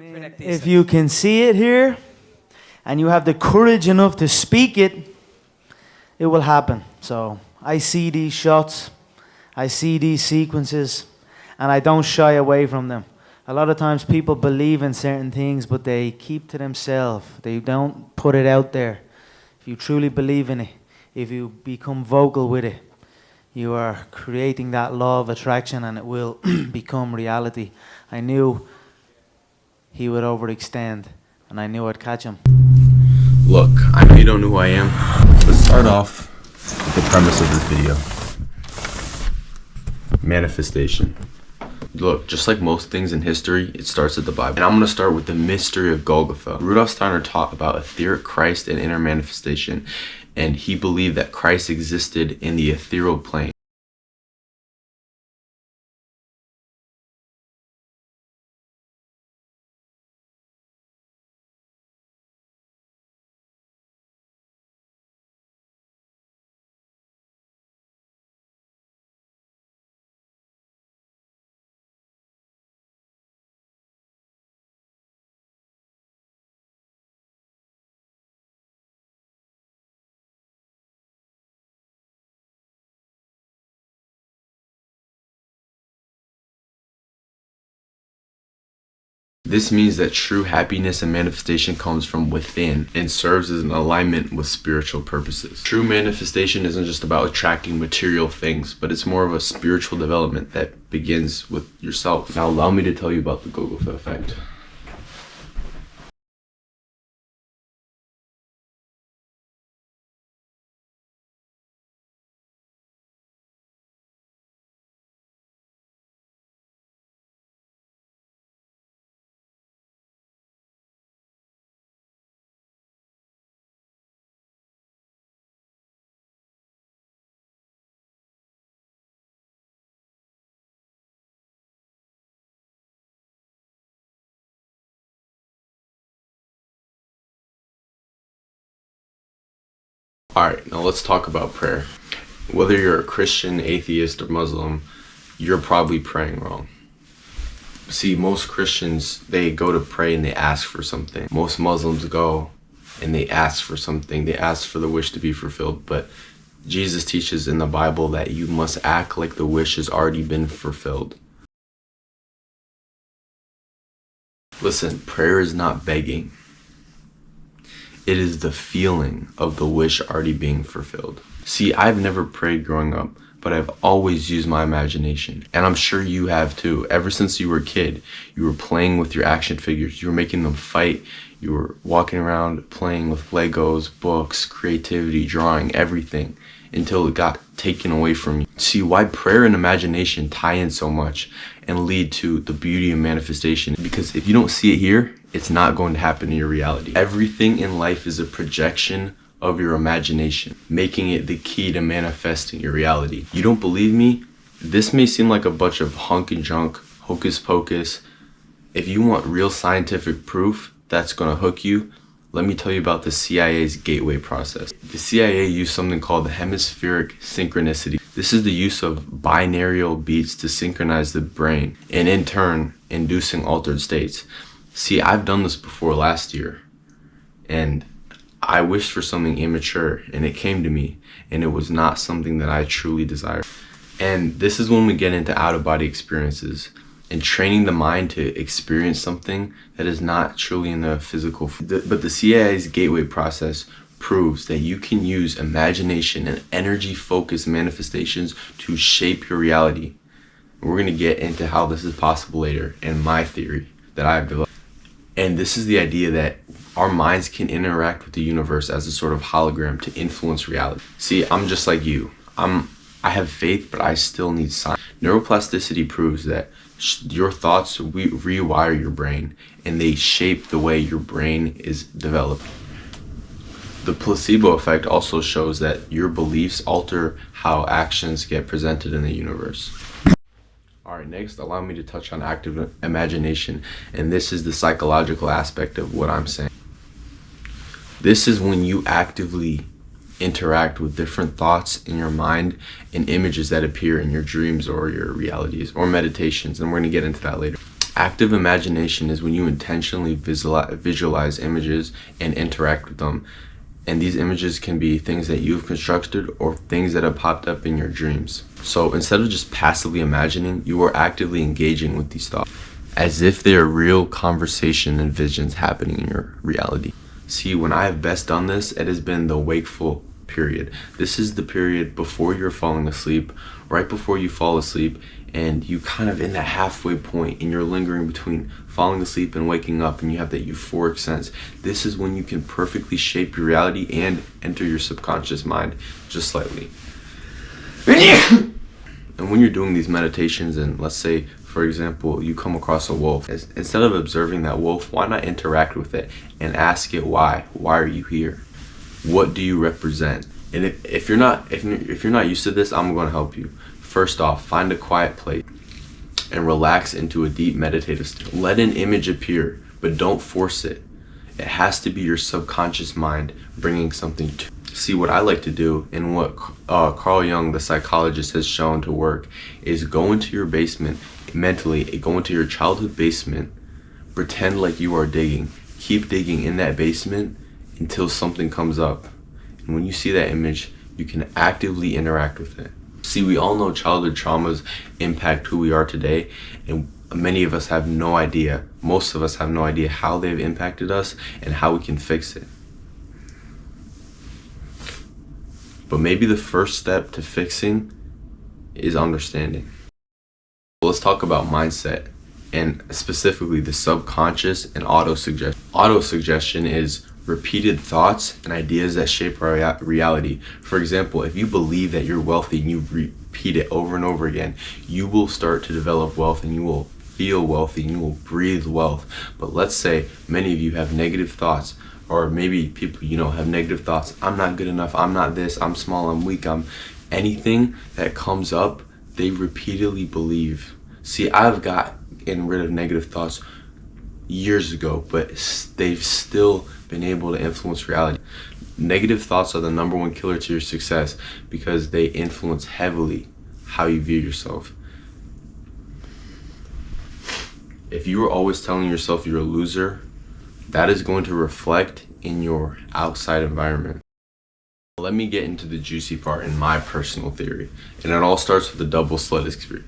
If you can see it here and you have the courage enough to speak it, it will happen. So I see these shots, I see these sequences, and I don't shy away from them. A lot of times people believe in certain things, but they keep to themselves. They don't put it out there. If you truly believe in it, if you become vocal with it, you are creating that law of attraction and it will become reality. I knew he would overextend and I knew I'd catch him. Look, I know you don't know who I am. Let's start off with the premise of this video. Manifestation. Look, just like most things in history, it starts at the Bible. And I'm going to start with the mystery of Golgotha. Rudolf Steiner taught about etheric Christ and inner manifestation, and he believed that Christ existed in the ethereal plane. This means that true happiness and manifestation comes from within and serves as an alignment with spiritual purposes. True manifestation isn't just about attracting material things, but it's more of a spiritual development that begins with yourself. Now allow me to tell you about the Golgotha effect. Alright, now let's talk about prayer. Whether you're a Christian, atheist, or Muslim, you're probably praying wrong. See, most Christians, they go to pray and they ask for something. Most Muslims go and they ask for something. They ask for the wish to be fulfilled. But Jesus teaches in the Bible that you must act like the wish has already been fulfilled. Listen, prayer is not begging. It is the feeling of the wish already being fulfilled. See, I've never prayed growing up, but I've always used my imagination. And I'm sure you have too. Ever since you were a kid, you were playing with your action figures. You were making them fight. You were walking around playing with Legos, books, creativity, drawing, everything, until it got taken away from you. See, why prayer and imagination tie in so much and lead to the beauty of manifestation? Because if you don't see it here, it's not going to happen in your reality. Everything in life is a projection of your imagination, making it the key to manifesting your reality. You don't believe me? This may seem like a bunch of hunk and junk, hocus pocus. If you want real scientific proof that's gonna hook you, let me tell you about the CIA's gateway process. The CIA used something called the hemispheric synchronicity. This is the use of binaural beats to synchronize the brain, and in turn, inducing altered states. See, I've done this before last year, and I wished for something immature, and it came to me, and it was not something that I truly desired. And this is when we get into out-of-body experiences and training the mind to experience something that is not truly in the physical. But the CIA's gateway process proves that you can use imagination and energy-focused manifestations to shape your reality. We're going to get into how this is possible later in my theory that I've developed. And this is the idea that our minds can interact with the universe as a sort of hologram to influence reality. See, I'm just like you. I have faith, but I still need science. Neuroplasticity proves that your thoughts rewire your brain, and they shape the way your brain is developed. The placebo effect also shows that your beliefs alter how actions get presented in the universe. Alright, next allow me to touch on active imagination, and this is the psychological aspect of what I'm saying. This is when you actively interact with different thoughts in your mind and images that appear in your dreams or your realities or meditations, and we're going to get into that later. Active imagination is when you intentionally visualize images and interact with them. And these images can be things that you've constructed or things that have popped up in your dreams. So instead of just passively imagining, you are actively engaging with these thoughts as if they are real conversation and visions happening in your reality. See, when I have best done this, it has been the wakeful period. This is the period before you're falling asleep, right before you fall asleep, and you kind of in that halfway point and you're lingering between falling asleep and waking up, and you have that euphoric sense. This is when you can perfectly shape your reality and enter your subconscious mind just slightly. And when you're doing these meditations, and let's say, for example, you come across a wolf, instead of observing that wolf, why not interact with it and ask it why? Why are you here? What do you represent? And if you're not used to this, I'm going to help you. First off, find a quiet place and relax into a deep meditative state. Let an image appear, but don't force it. It has to be your subconscious mind bringing something to. See, what I like to do, and what Carl Jung, the psychologist, has shown to work, is go into your basement mentally, go into your childhood basement, pretend like you are digging. Keep digging in that basement until something comes up. And when you see that image, you can actively interact with it. See, we all know childhood traumas impact who we are today, and many of us have no idea, most of us have no idea how they've impacted us and how we can fix it. But maybe the first step to fixing is understanding. Let's talk about mindset, and specifically the subconscious and autosuggestion. Autosuggestion is repeated thoughts and ideas that shape our reality. For example, if you believe that you're wealthy and you repeat it over and over again, you will start to develop wealth, and you will feel wealthy, and you will breathe wealth. But let's say many of you have negative thoughts, or maybe people have negative thoughts. I'm not good enough, I'm not this, I'm small, I'm weak, anything that comes up, they repeatedly believe. See, I've gotten rid of negative thoughts years ago, but they've still been able to influence reality. Negative thoughts are the number one killer to your success because they influence heavily how you view yourself. If you are always telling yourself you're a loser, that is going to reflect in your outside environment. Let me get into the juicy part in my personal theory. And it all starts with the double slit experiment.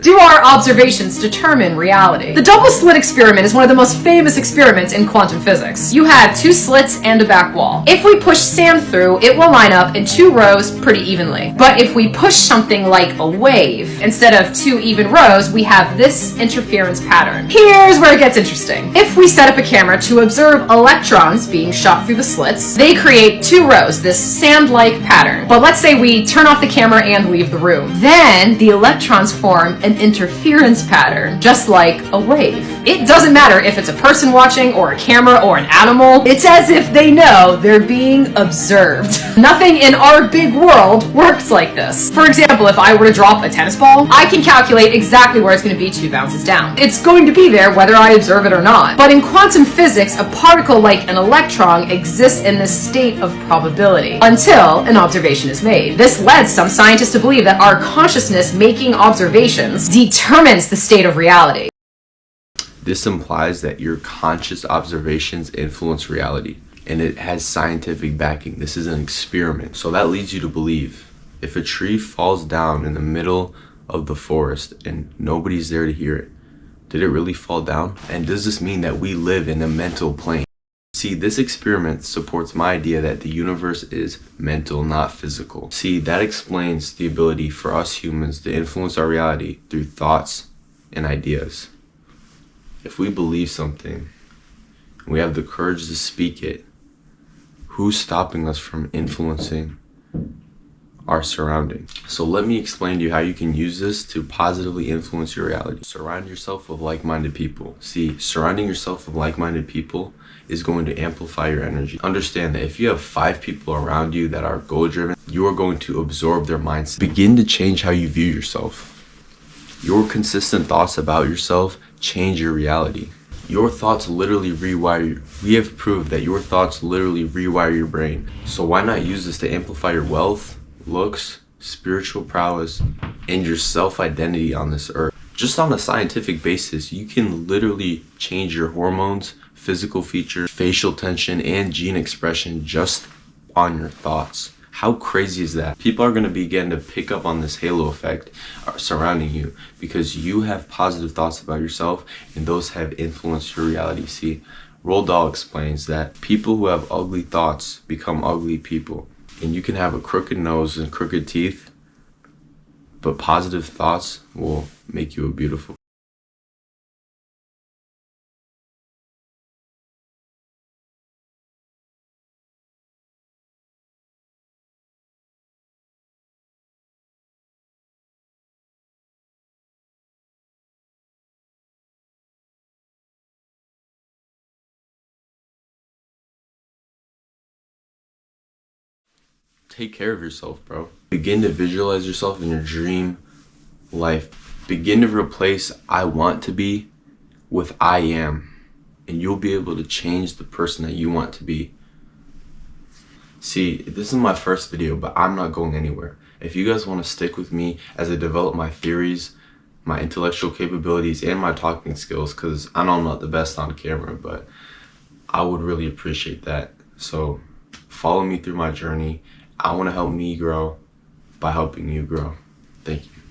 Do our observations determine reality? The double slit experiment is one of the most famous experiments in quantum physics. You have two slits and a back wall. If we push sand through, it will line up in two rows pretty evenly. But if we push something like a wave, instead of two even rows, we have this interference pattern. Here's where it gets interesting. If we set up a camera to observe electrons being shot through the slits, they create two rows, this sand-like pattern. But let's say we turn off the camera and leave the room. Then the electrons form an interference pattern, just like a wave. It doesn't matter if it's a person watching or a camera or an animal. It's as if they know they're being observed. Nothing in our big world works like this. For example, if I were to drop a tennis ball, I can calculate exactly where it's going to be 2 bounces down. It's going to be there whether I observe it or not. But in quantum physics, a particle like an electron exists in this state of probability until an observation is made. This led some scientists to believe that our consciousness making observations determines the state of reality. This implies that your conscious observations influence reality, and it has scientific backing. This is an experiment. So that leads you to believe if a tree falls down in the middle of the forest and nobody's there to hear it, did it really fall down? And does this mean that we live in a mental plane? See, this experiment supports my idea that the universe is mental, not physical. See, that explains the ability for us humans to influence our reality through thoughts and ideas. If we believe something, and we have the courage to speak it, who's stopping us from influencing our surroundings? So let me explain to you how you can use this to positively influence your reality. Surround yourself with like-minded people. See, surrounding yourself with like-minded people is going to amplify your energy. Understand that if you have 5 people around you that are goal-driven, you are going to absorb their mindset. Begin to change how you view yourself. Your consistent thoughts about yourself change your reality. Your thoughts literally we have proved that your thoughts literally rewire your brain. So why not use this to amplify your wealth, looks, spiritual prowess, and your self-identity on this earth. Just on a scientific basis, you can literally change your hormones, physical features, facial tension, and gene expression just on your thoughts. How crazy is that? People are going to begin to pick up on this halo effect surrounding you because you have positive thoughts about yourself, and those have influenced your reality. See, Roald Dahl explains that people who have ugly thoughts become ugly people. And you can have a crooked nose and crooked teeth, but positive thoughts will make you a beautiful. Take care of yourself, bro. Begin to visualize yourself in your dream life. Begin to replace I want to be with I am. And you'll be able to change the person that you want to be. See, this is my first video, but I'm not going anywhere. If you guys want to stick with me as I develop my theories, my intellectual capabilities, and my talking skills, because I know I'm not the best on camera, but I would really appreciate that. So follow me through my journey. I want to help me grow by helping you grow. Thank you.